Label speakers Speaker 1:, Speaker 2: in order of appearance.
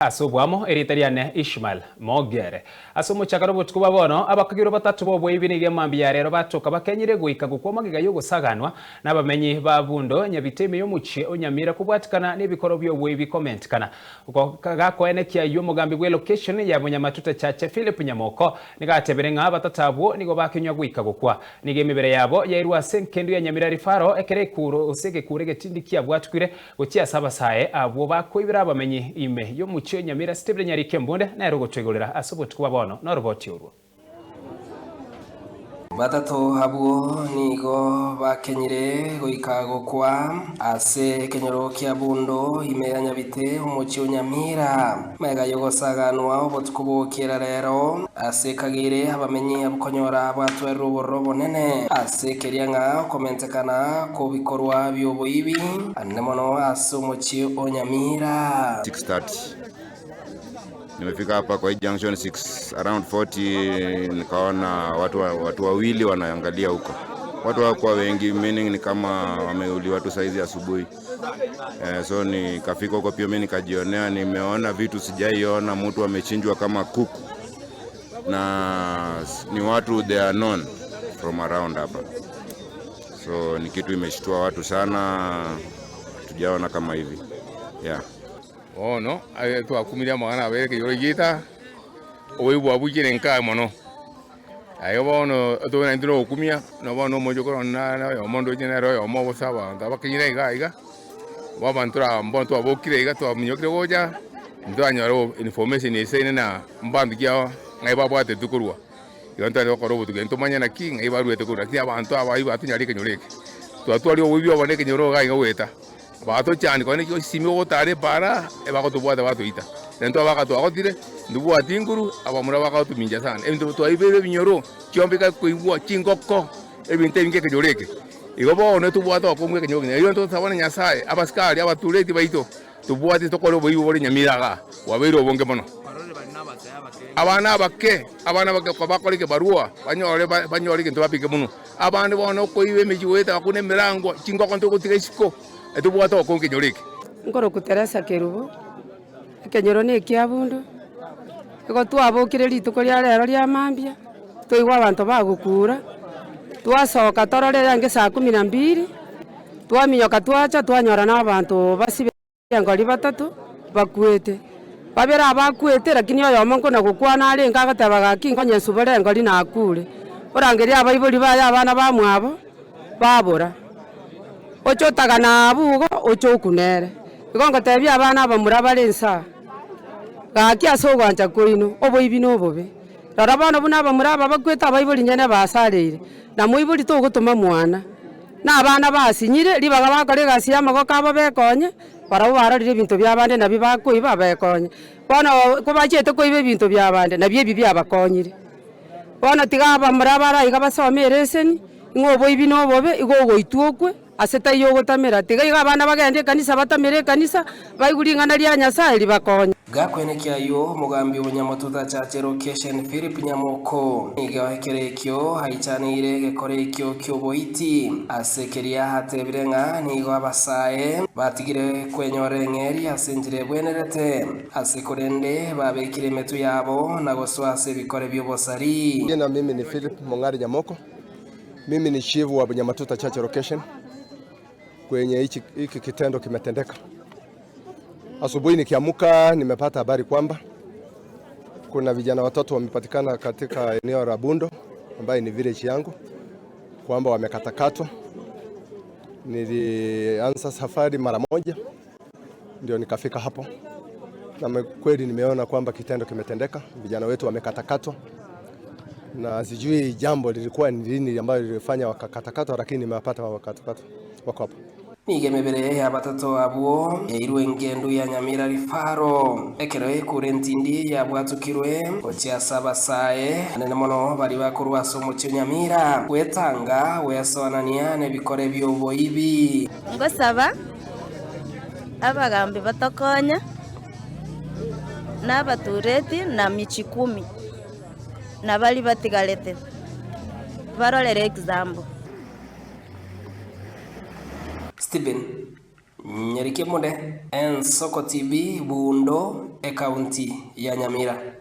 Speaker 1: Asobwamo eritariane Ishmael Mogere asomo chakaro botukuba bono abakagiro batatu bobo ibinige mambia rero batoka bakenyire guika gukoma gigayo gusaganwa n'abamenyi ba Bundo nyabiteme yo muci onyamira kubwatikana n'ibikoro byo bwe comment kana uko gako enekia yo mugambi gwe location ya munyamatuta chache Philip Nyamoko nigatebere nga batatabo nigo bakenywa guika gukwa nige mibere yabo yairwa senkendu ya nyamira rifaro ekere kuro usege kurege tindikia bwatwire gotia sabasaye abo bakoibira abamenyi ime yo muci nyamira Steve Nyarike Mbonde na rogotwegolera asoboti kuba bono no roboti urwo
Speaker 2: batatu habuo nigo bakenyire goikago kwa ase kenyoro kia Bundo imenya bite umuci unyamira mega yogosaganwa obotukubo kira rero ase kagire abamenyi abukonyora bwatwe robo nene ase kerianga komentekana ko bikorwa byobo ibi anemono ase umuci unyamira
Speaker 3: 6:30 nimefika hapa kwa junction 6 around 40 nikaona watu wawili wanaangalia huko. Watu wako wengi, meaning ni kama wameuliwa watu saizi asubuhi. So nikafika huko pia mimi nikajionea, nimeona vitu sijaiona, mtu amechinjwa kama kuku. Na ni watu they are known from around hapa. So ni kitu imeshtua watu sana, tujaona kama hivi. Yeah.
Speaker 4: Oh no, ay tu akumilia magana bere ke yorigita oibu abujire nka mono ayo bono to na ndiro okumia no bono mojo ko na yo mondo jenero yo mo bosaba ngaba kinyire iga babantura mbonto abokire iga to minyokire goja ndo anyaro information ise na mbambikia ngai babwate tukurwa yonta ro korobo tugento manyana king ngai baruete kura tia bantu abayi atunyarike nyoreke to atwali obibyo boneke nyoro ga weta bato cyane ko ne simi wotare para ebako tubwata batoita nento abaka agotire ndubu atinguru abamura baka tuminja sana ebintu twaibe binyoro kyombeka kuibwa kingoko ebinte binge kejoreke igobo ne tubwata okumwe kenyoge iyo nto sabana nyasaye abaskari abatureti baito tubwate tokoro boyibo bori nyamiraga wabero bonge mono abana bake kwa bakorike barua banyore kento bapike muno abandi bono koibe mejiweta akune mirango kingoko nto kutikisiko etubuata okonge nyoreke
Speaker 5: ngoro kuteresa kerubo kenyoro ne kia Bundo ego twabokire rituko ria rero ria mambia toigwa abantu bagukura twasoka tororera nge saa 12 twaminyoka twacha twanyora na abantu basibe ngori batatu bakwete babera bakwete lakini oyo monko na gukwana ari ngagatabaga kingo nyesubere ngori na akure orangeria abaibori baya abana bamwabo babora ochotaga na bugo ochokunere igongo tebia abana bamura barensa gakia sogwanja koino oboibi nobobe rara bana buna bamura bakweta abaibori nyene basareire na muibori to gutuma mwana na abana basinyire libaga bakore gasi amagoka abo bekonye barabo bararire bintu byabande na bibakuiba bekonye bona ko bachete koibe bintu byabande na bye bibya bakonyire bona tiga bamura barayiga basomereseni ngoboibi nobobe igogo ituokwe aseta yogo tamera tiga iga bana bagende kanisa batamere kanisa baiguringana ria nyasaye libakonye
Speaker 2: gakwenekia yo mugambi unyamatuta chache location Philip Nyamoko niga hekerekyo haichanire gekorekyo kyoboiti asekeria hatebirenga nigo abasaye batigire kwenyore ngeri asenjire bwenerete asekorende babekire metu yabo na goswase bikore byobosari.
Speaker 6: Na mimi ni Philip Mongari Nyamoko, mimi ni chief wa Bunyamatuta Church Location. Kwenye hiki kitendo kimetendeka asubuhi nikiamuka, nimepata habari kwamba kuna vijana watatu wamepatikana katika eneo la Bundo ambaye ni village yangu, kwamba wamekatakatwa. Nilianza safari mara moja ndio nikafika hapo, na kweli nimeona kwamba kitendo kimetendeka, vijana wetu wamekatakatwa, na sijui jambo lilikuwa ni nini ambayo lilifanya wakakatakatwa, lakini nimepata wakatakatwa wako hapo.
Speaker 2: Nigemebere ya batatu abo yairwe ngendo ya nyamira rifaro ekeroe kurentindi ya bwatukirwe ocia sabasaye anene mono bari bakorwa somo cyo nyamira wetanga weyasoanania ne bikore byobo ibi
Speaker 7: ngosaba abagambi batakonya n'abatureti na michi 10 na bali batigalete barolere example
Speaker 2: Stephen Nyerikimunde, Ensoko TV, Bundo, e kaunti ya Nyamira.